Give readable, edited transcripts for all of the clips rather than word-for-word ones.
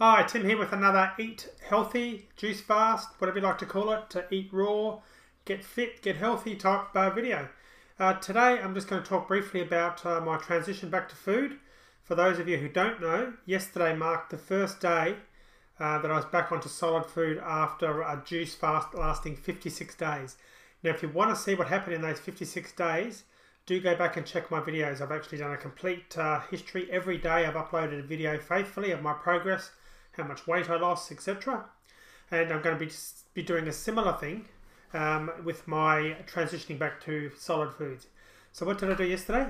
Hi, Tim here with another Eat Healthy, Juice Fast, whatever you like to call it, to eat raw, get fit, get healthy type video. Today I'm just going to talk briefly about my transition back to food. For those of you who don't know, yesterday marked the first day that I was back onto solid food after a juice fast lasting 56 days. Now if you want to see what happened in those 56 days, do go back and check my videos. I've actually done a complete history. Every day I've uploaded a video faithfully of my progress, how much weight I lost, etc. And I'm going to be doing a similar thing with my transitioning back to solid foods. So what did I do yesterday?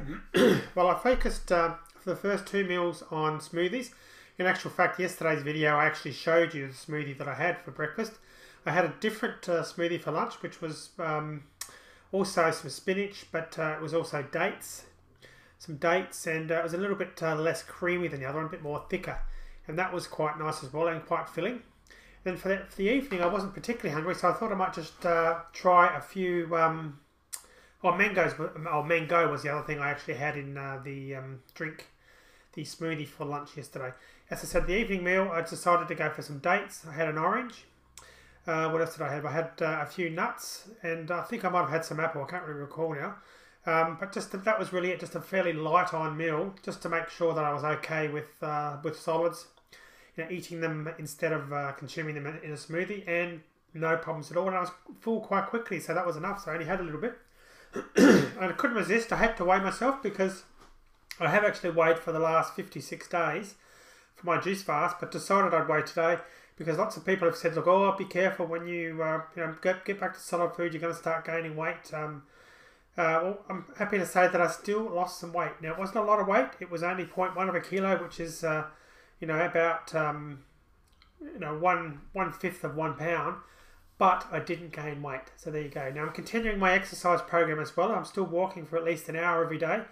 Well, I focused for the first 2 meals on smoothies. In actual fact, yesterday's video I actually showed you the smoothie that I had for breakfast. I had a different smoothie for lunch, which was also some spinach, but it was also dates, and it was a little bit less creamy than the other one, a bit more thicker, and that was quite nice as well and quite filling. Then for the evening I wasn't particularly hungry, so I thought I might just try a few mango was the other thing I actually had in the smoothie for lunch yesterday. As I said, the evening meal I decided to go for some dates. I had an orange. What else did I have? I had a few nuts, and I think I might have had some apple. I can't really recall now. But that was really it. Just a fairly light on meal, just to make sure that I was okay with solids. Eating them instead of consuming them in a smoothie, and no problems at all. And I was full quite quickly, so that was enough. So I only had a little bit. And I couldn't resist. I had to weigh myself because I have actually weighed for the last 56 days for my juice fast, but decided I'd weigh today. Because lots of people have said, look, be careful when you get back to solid food, you're going to start gaining weight. Well, I'm happy to say that I still lost some weight. Now, it wasn't a lot of weight. It was only 0.1 of a kilo, which is, about, 1/5 of 1 pound. But I didn't gain weight. So there you go. Now, I'm continuing my exercise program as well. I'm still walking for at least an hour every day.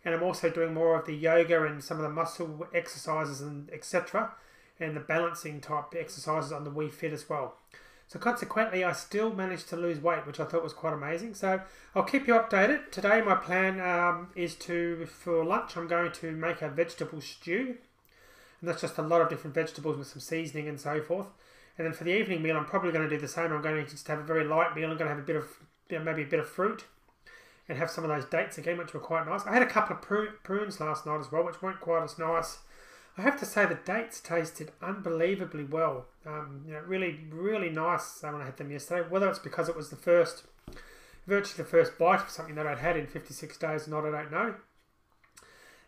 And I'm also doing more of the yoga and some of the muscle exercises and etc., and the balancing type exercises on the Wii Fit as well. So consequently, I still managed to lose weight, which I thought was quite amazing. So I'll keep you updated. Today my plan is for lunch, I'm going to make a vegetable stew. And that's just a lot of different vegetables with some seasoning and so forth. And then for the evening meal, I'm probably going to do the same. I'm going to just have a very light meal. I'm going to have a bit of, maybe a bit of fruit. And have some of those dates again, which were quite nice. I had a couple of prunes last night as well, which weren't quite as nice. I have to say the dates tasted unbelievably well. Really, really nice when I had them yesterday. Whether it's because it was virtually the first bite of something that I'd had in 56 days or not, I don't know.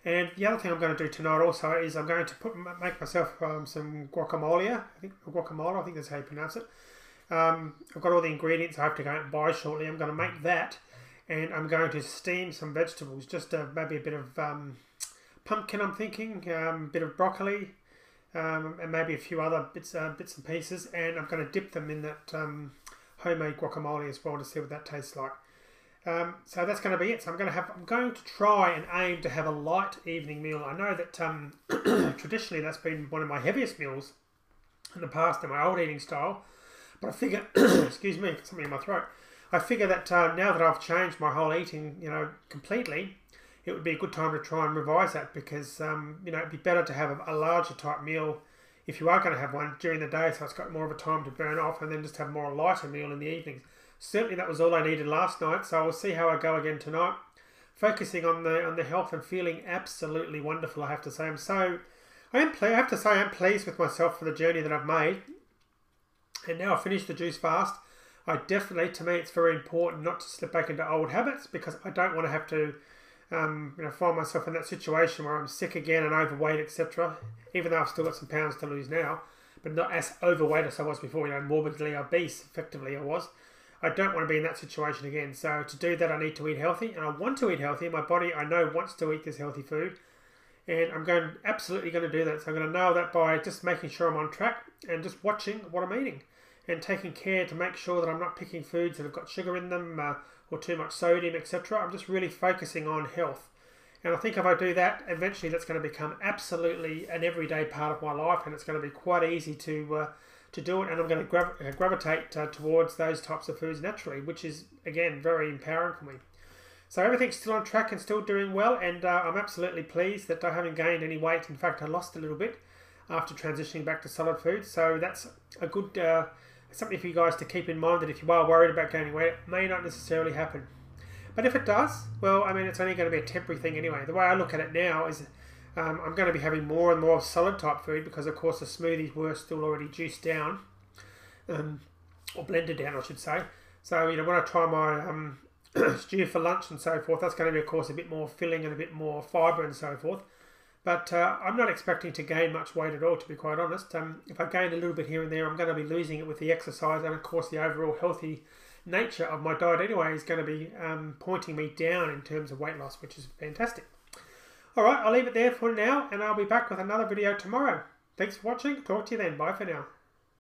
And the other thing I'm going to do tonight also is I'm going to make myself some guacamole. I think that's how you pronounce it. I've got all the ingredients I have to go out and buy shortly. I'm going to make that, and I'm going to steam some vegetables, just maybe a bit of pumpkin, I'm thinking, a bit of broccoli, and maybe a few other bits and pieces, and I'm going to dip them in that homemade guacamole as well to see what that tastes like. So that's going to be it. So I'm going to try and aim to have a light evening meal. I know that traditionally that's been one of my heaviest meals in the past in my old eating style, but I figure, excuse me, something in my throat. I figure that now that I've changed my whole eating, completely, it would be a good time to try and revise that, because it'd be better to have a larger type meal if you are going to have one during the day, so it's got more of a time to burn off, and then just have more lighter meal in the evenings. Certainly that was all I needed last night, so we'll see how I go again tonight. Focusing on the health and feeling absolutely wonderful, I have to say. I have to say I'm pleased with myself for the journey that I've made. And now I've finished the juice fast. To me it's very important not to slip back into old habits, because I don't want to have to find myself in that situation where I'm sick again and overweight, etc. Even though I've still got some pounds to lose now, but not as overweight as I was before, morbidly obese, effectively I was. I don't want to be in that situation again. So to do that, I need to eat healthy, and I want to eat healthy. My body, I know, wants to eat this healthy food, and I'm absolutely going to do that. So I'm going to nail that by just making sure I'm on track and just watching what I'm eating and taking care to make sure that I'm not picking foods that have got sugar in them or too much sodium, etc. I'm just really focusing on health. And I think if I do that, eventually that's going to become absolutely an everyday part of my life, and it's going to be quite easy to do it, and I'm going to gravitate towards those types of foods naturally, which is, again, very empowering for me. So everything's still on track and still doing well, and I'm absolutely pleased that I haven't gained any weight. In fact, I lost a little bit. after transitioning back to solid food. So that's a good something for you guys to keep in mind, that if you are worried about gaining weight, it may not necessarily happen. But if it does, well, I mean, it's only going to be a temporary thing anyway. The way I look at it now is I'm going to be having more and more solid type food because, of course, the smoothies were still already juiced down, or blended down, I should say. So, you know, when I try my stew for lunch and so forth, that's going to be, of course, a bit more filling and a bit more fibre and so forth. But I'm not expecting to gain much weight at all, to be quite honest. If I gain a little bit here and there, I'm going to be losing it with the exercise, and of course the overall healthy nature of my diet anyway is going to be pointing me down in terms of weight loss, which is fantastic. Alright, I'll leave it there for now, and I'll be back with another video tomorrow. Thanks for watching. Talk to you then. Bye for now.